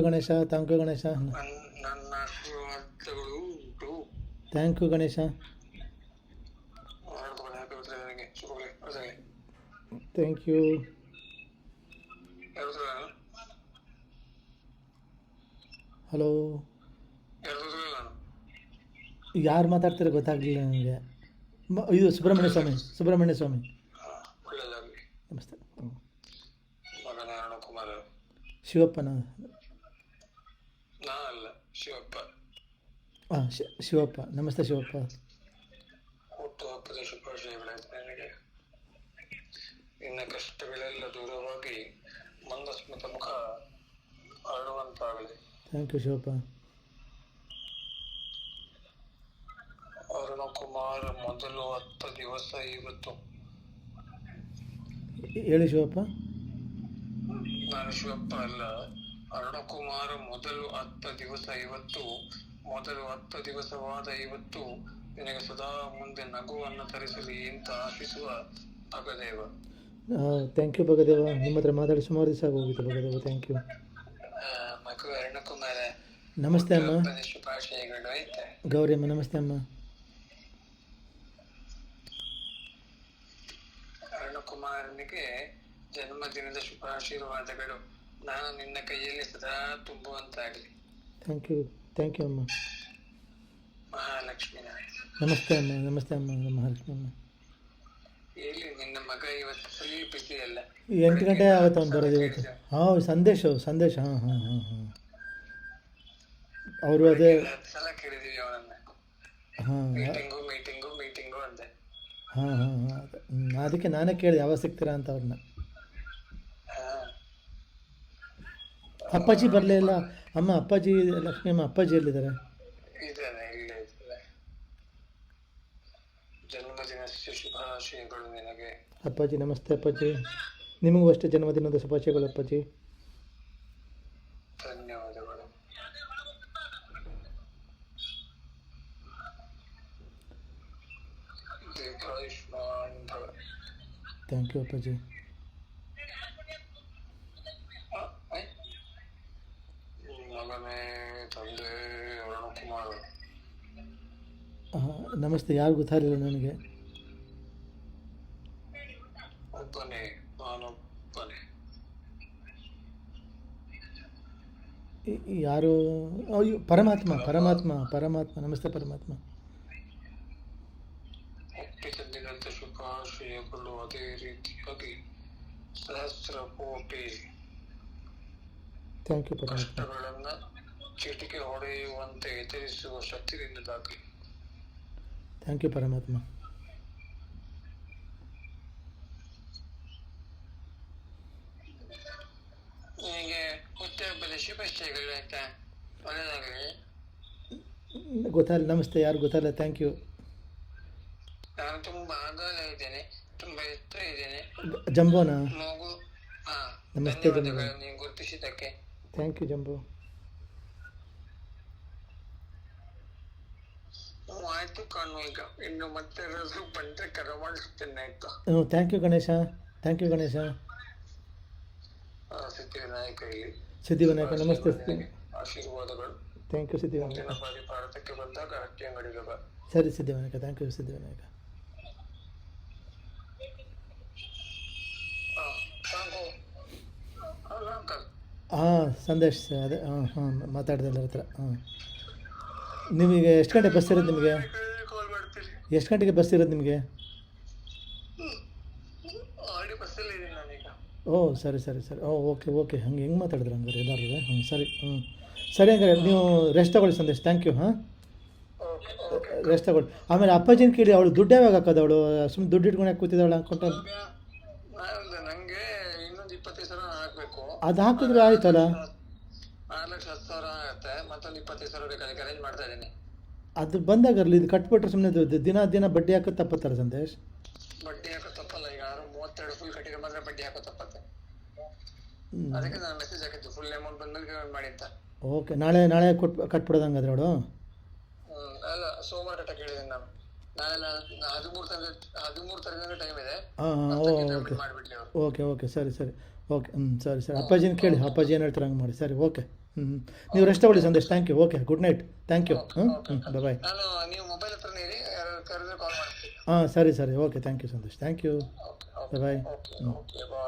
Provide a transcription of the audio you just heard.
Ganesha thank you Ganesha ನನ್ನ ಆಶೀರ್ವಾದಗಳು ಉಂಟು. Thank you Ganesha thank you. Hello, ಯಾರು ಮಾತಾಡ್ತಾರೆ ಗೊತ್ತಾಗಲಿಲ್ಲ ನನಗೆ. ಇದು ಸುಬ್ರಹ್ಮಣ್ಯ ಸ್ವಾಮಿ. ನಮಸ್ತೆ. ಶಿವಪ್ಪನ? ಹಾಂ, ಶಿವಪ್ಪ. ನಮಸ್ತೆ ಶಿವಪ್ಪ. ಹುಟ್ಟುಹಬ್ಬದ ಶುಭಾಶಯಗಳಾಯ್ತು ನನಗೆ. ನಿನ್ನ ಕಷ್ಟಗಳೆಲ್ಲ ದೂರವಾಗಿ ಮಂದಸ್ಮಿತ ಮುಖ ಅರಳುವಂತಾಗಲಿ. Thank you Shivappa. ಅರುಣಕುಮಾರ್ ಮೊದಲು 10 ದಿವಸ ಇವತ್ತು. ಹೇಳಿ ಶಿವಪ್ಪ. ನಾನು ಶಿವಪ್ಪ ಅಲ್ಲ, ಅರುಣಕುಮಾರ್ ಮೊದಲು 10 ದಿವಸ ಇವತ್ತು. ಮೊದಲು 10 ದಿವಸವಾದ ಇವತ್ತು ನಿನಗೆ ಸದಾ ಮುಂದೆ ನಗುವನ್ನು ತರಿಸಲಿ ಅಂತ ಆಶಿಸುವ ಭಗದೇವ. Thank you ಭಗದೇವ. ನಿಮ್ಮ ಹತ್ರ ಮಾತಾಡಿ ಸುಮಾರು ದಿವಸ ಆಗೋಗಿತ್ತು ಭಗದೇವ. Thank you. ಮಗು ಅರುಣಕುಮಾರ, ನಮಸ್ತೆ ಅಮ್ಮ. ಶುಭಾಶಯಗಳು. ಐತೆ ಗೌರಿ ಅಮ್ಮ. ನಮಸ್ತೆ ಅಮ್ಮ. ಅರುಣಕುಮಾರನಿಗೆ ಜನ್ಮದಿನದ ಶುಭಾಶೀರ್ವಾದಗಳು. ನಾನು ನಿನ್ನ ಕೈಯಲ್ಲಿ ಸದಾ ತುಂಬುವಂತಾಗಲಿ. ಥ್ಯಾಂಕ್ ಯು ಅಮ್ಮ. ಮಹಾಲಕ್ಷ್ಮಿ ನಮಸ್ತೆ ಅಮ್ಮ. ಮಹಾಲಕ್ಷ್ಮಿ ಅಮ್ಮ. ಎಲ್ಲಿ ನಿನ್ನ ಮಗ ಇವತ್ತು ಫುಲ್ ಬಿಸಿ ಅಲ್ಲ? 8 ಗಂಟೆ ಆಗುತ್ತೆ ಅವ್ನು ಬರೋದು ಇವತ್ತು. ಸಂದೇಶ. ಹಾಂ ಅವರು ಅದೇ 10 ಸಲ ಕೇಳಿದೀವಿ ಅವನನ್ನ. ಹಾಂ ಮೀಟಿಂಗು ಅಂದೆ. ಹಾಂ ಅದಕ್ಕೆ ನಾನೇ ಕೇಳಿದೆ ಯಾವಾಗ ಸಿಗ್ತೀರಾ ಅಂತ ಅವ್ರನ್ನ. ಅಪ್ಪಾಜಿ ಬರಲೇ ಇಲ್ಲ ಅಮ್ಮ. ಅಪ್ಪಾಜಿ, ಲಕ್ಷ್ಮಿ ಅಮ್ಮ, ಅಪ್ಪಾಜಿ ಎಲ್ಲಿದ್ದಾರೆ? ಜನ್ಮದಿನ ಶುಭಾಶಯಗಳು ನಿನಗೆ. ಅಪ್ಪಾಜಿ ನಮಸ್ತೆ ಅಪ್ಪಾಜಿ. ನಿಮಗೂ ಅಷ್ಟೇ ಜನ್ಮದಿನದ ಶುಭಾಶಯಗಳು ಅಪ್ಪಾಜಿ. ಧನ್ಯವಾದಗಳು. ದೀರ್ಘಾಯುಷ್ಮಾನ್ ಭವ. ಥ್ಯಾಂಕ್ ಯು ಅಪ್ಪಾಜಿ. ಮಗನೇ ತಂದೆ ಅರುಣಕುಮಾರ್. ನಮಸ್ತೆ. ಯಾರು ಗೊತ್ತಾಗಲಿಲ್ಲ ನನಗೆ. ನಾನೊಬ್ಬನೇ. ಯಾರು? ಅಯ್ಯೋ, ಪರಮಾತ್ಮ. ನಮಸ್ತೆ ಪರಮಾತ್ಮ. ಹುಟ್ಟಿದ ದಿನದ ಶುಭಾಶಯಗಳು. ಅದೇ ರೀತಿಯಾಗಿ ಸಹಸ್ರ ಕೋಟಿ ಥ್ಯಾಂಕ್ ಯು ಪರಮಾತ್ಮ. ಕಷ್ಟಗಳನ್ನ ಚಿಟಿಕೆ ಹೊಡೆಯುವಂತೆ ಎದುರಿಸುವ ಶಕ್ತಿ ನಿನ್ನದಾಗಲಿ. ಥ್ಯಾಂಕ್ ಯು ಪರಮಾತ್ಮ. ನಿನಗೆ ಹುಟ್ಟುಹಬ್ಬದ ಶುಭಾಶಯಗಳು. ಆಯ್ತಾ? ಒಳ್ಳೆಯದಾಗಲಿ. ಗೊತ್ತಾಗಲ್ಲ. ನಮಸ್ತೆ. ಯಾರು ಗೊತ್ತಾಗಲ್ಲ. Thank you. ನಾನು ತುಂಬಾ ಅಗಲ ಇದ್ದೇನೆ, ತುಂಬಾ ಎತ್ತರ ಇದ್ದೇನೆ. ಜಂಬೋನಾ? ಮಗು. ನಮಸ್ತೆ ಜಂಬೋ. ನೀವು ಗುರುತಿಸಿದ್ದಕ್ಕೆ ಥ್ಯಾಂಕ್ ಯು ಜಂಬೋ. ಆಯ್ತು ಕಾಣು. ಈಗ ಇನ್ನು ಮತ್ತೆ ಬಂದ್ರೆ ಕರೆ ಮಾಡಿಸ್ತೇನೆ. ಆಯ್ತಾ? Thank you Ganesha. ಸಿದ್ಧಿವಿನಾಯಕ ನಮಸ್ತೆ. ಆಶೀರ್ವಾದಗಳು. Thank you Siddhivinayak. ಬಾರಿ ಭಾರತಕ್ಕೆ ಬಂದಾಗ ಹಟ್ಟಿ ಅಂಗಡಿಗೆ ಬಾ. ಸರಿ ಸಿದ್ಧಿವಿನಾಯಕ. Thank you Siddhivinayak. ಸಂದೇಶ್ ಅದೇ. ಮಾತಾಡಿದೆ ಎಲ್ಲರ ಹತ್ರ. ನಿಮಗೆ ಎಷ್ಟು ಗಂಟೆ ಬಸ್ ಇರೋದು? ನಿಮಗೆ ಎಷ್ಟು ಗಂಟೆಗೆ ಬಸ್ ಇರೋದು ನಿಮಗೆ? ಸರಿ. ಓಕೆ. ಹಂಗೆ ಹೆಂಗೆ ಮಾತಾಡಿದ್ರೆ ಹಂಗಾರೆ ಎಲ್ಲರೂ? ಸರಿ. ಹಂಗಾರೆ ನೀವು ರೆಸ್ಟ್ ತಗೊಳ್ಳಿ ಸಂದೇಶ್. Thank you. ರೆಸ್ಟ್ ತಗೊಳ್ಳಿ. ಆಮೇಲೆ ಅಪ್ಪಾಜಿನ ಕೇಳಿ, ಅವಳು ದುಡ್ಡು ಯಾವಾಗ ಹಾಕೋದು? ಅವಳು ಸುಮ್ಮನೆ ದುಡ್ಡು ಇಟ್ಕೊಂಡು ಕೂತಿದ್ದಾಳೆ ಅನ್ಕೊಂತ. ನಂಗೆ ಇನ್ನೊಂದು 25,000 ಹಾಕ್ಬೇಕು. ಅದು ಹಾಕಿದ್ರೆ ಆಯ್ತಲ್ಲ. 4,10,000 ಆಗುತ್ತೆ. ಮತ್ತೊಂದು 25,000 ಬೇಕಾದ್ರೆ ಅರೇಂಜ್ ಮಾಡ್ತಾ ಇದ್ದೀನಿ. ಅದು ಬಂದಾಗಲಿ. ಇದು ಕಟ್ಬಿಟ್ರೆ ಸುಮ್ಮನೆ ದಿನ ಬಡ್ಡಿ ಹಾಕೋದು ತಪ್ಪತ್ತಾರೆ ಸಂದೇಶ್. ಬಡ್ಡಿ ಹಾಕೋ ತಪ್ಪಲ್ಲ. ಈಗ 32 ಫುಲ್ ಕಟ್ಟಿದ್ರೆ ಮಾತ್ರ ಬಡ್ಡಿ ಹಾಕೋ ತಪ್ಪತ್ತೆ. ಅದಕ್ಕೆ ನಾನು ಮೆಸೇಜ್ ಹಾಕಿದ್ದು ಫುಲ್ ಅಮೌಂಟ್ ಬಂದ್ಮೇಲೆ ಪೇಮೆಂಟ್ ಮಾಡಿ ಅಂತ. ಓಕೆ. ನಾಳೆ ಕಟ್ಬಿಡೋದು ಹಂಗಾದ್ರೆ ಅವಳು? ಅಲ್ಲ, ಸೋಮವಾರ ಕಟ್ಟ ಕೇಳಿದ್ದೀನಿ ನಾನು. ನಾಳೆ 13 ತಾರೀಕು ಟೈಮ್ ಇದೆ. ಓಕೆ. ಸರಿ. ಓಕೆ ಸರಿ ಸರಿ ಅಪ್ಪಾಜಿನ ಕೇಳಿ ಅಪ್ಪಾಜಿ ಏನು ಹೇಳ್ತಾರೆ ಹಂಗೆ ಮಾಡಿ ಸರಿ ಓಕೆ ನೀವು ರೆಸ್ಟ್ ತಗೊಳ್ಳಿ Sandesh thank you okay good night thank you bye ನಾನು ನೀವು ಮೊಬೈಲ್ ಹತ್ರನೇ ಇರಿ, ಯಾರು ಕರೆದ್ರೆ ಕಾಲ್ ಮಾಡ್ತೀನಿ. ಸರಿ ಸರಿ okay thank you Sandesh thank you okay bye okay okay bye.